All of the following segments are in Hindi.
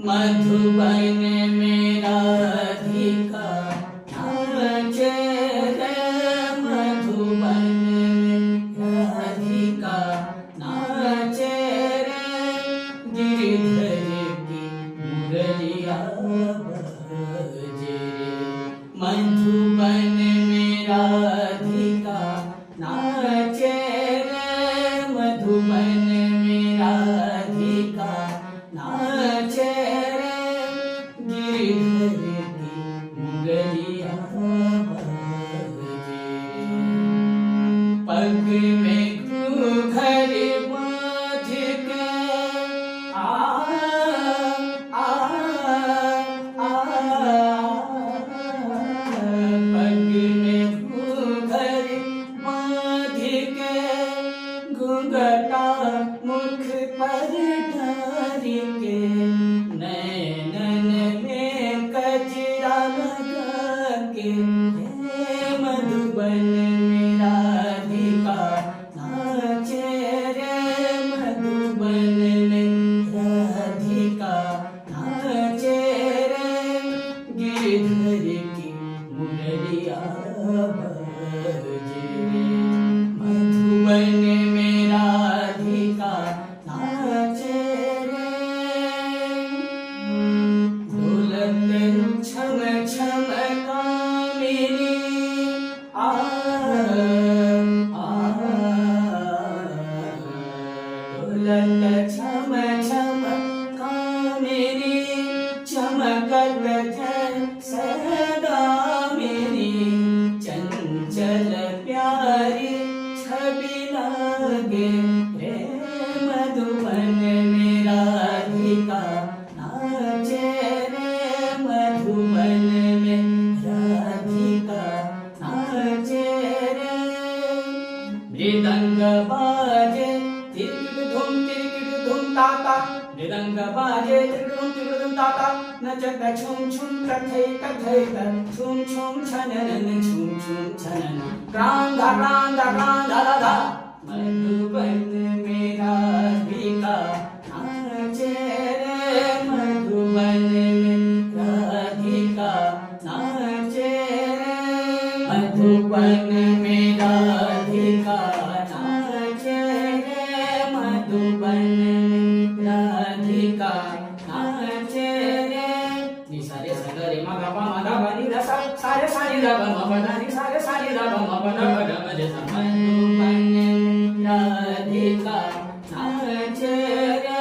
मधुबन में राधिका नाचे रे, मधुबन में राधिका नाचे रे, गिरिधर की मुरलिया बजे रे। मधुबन में राधिका नाचे रे, मधुबन में राधिका नाचे रे, गिरिधर की मुरलिया बजे रे। पग में घूंघट बाँध के पग में घूंघट बाँध के, घूंघटा मुख पर डाल के, नैनन में कजरा लगा के, हे मधुबन में राधिका नाचे रे, मधुबन में राधिका नाचे रे, गिरिधर की मुरलिया बजे रे। मधुबन में राधिका नाचे रे, ढोलक छम छम कामिनी ढोलक छम छम कामिनी, चमकत सदामिनी, चंचल प्यारी छवि लागे रे, मधुबन में राधिका नाचे रे, मधुबन में राधिका नाचे रे। मृदंग बाजे तिरकिट धूम ताता, मृदंग बाजे तिरकिट धूम ताता, नचत छुम छुम कथई कथई छुम छुम छनन छुम छुम छनन, रांधा रांधा रांधा राधा। मधुबन में राधिका नाचे रे, मधुबन में राधिका नाचे रे, मधुबन में राधिका नाचे रे, मधुबन में राधिका नाचे रे। नि सारे सगरे म ग प म ध प नि ध सा, सारे सारे ध प म प ध नि, सारे सारे ध प म प ध प ध म ध सा। मधुबन में राधिका नाचे रे,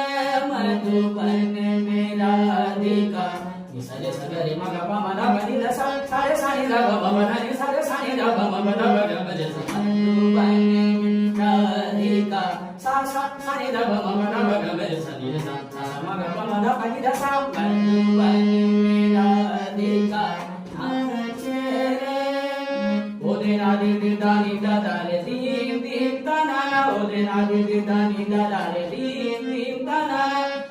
मधुबन में राधिका, नि सारे सगरे म ग प म ध प नि ध सा, सारे सारे ध प म प ध नि, सारे सारे ध प म प ध प ध म ध सा। मधुबन में राधिका सा सा सारे ध प म प ध प ध म ध सा, नि ध सा सा म ग प म ध प नि ध सा। मधुबन में राधिका नाचे रे, ओ दे ना दे दे दा नि दा दा रे दीम दीम दा ना ना, ओ दे ना दे दे दा नि दा दा रे दीम दीम दा ना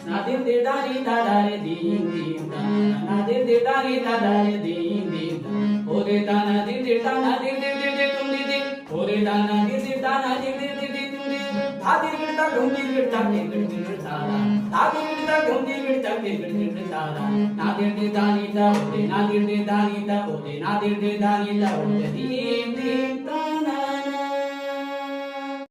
ना, दे दे दा नि दा दा रे दीम दीम दा ना, दे दे दा नि दा दा रे दीम दीम दा। ओ दे दा ना दे दे दा ना दे दे दे दे तुम दे दे, ओ दे दा ना दे दे दा ना दे दे दे दे तुम दे। धा दे गिरता घूम दे गिरता दे गिर तारा, धा दे गिरता घूम दे गिरता दे गिर तारा, ना दे दे दा नि दा, ओ दे ना दे दे दा नि दा, ओ दे ना दे दे दा नि दा, ओ दे दीम दीम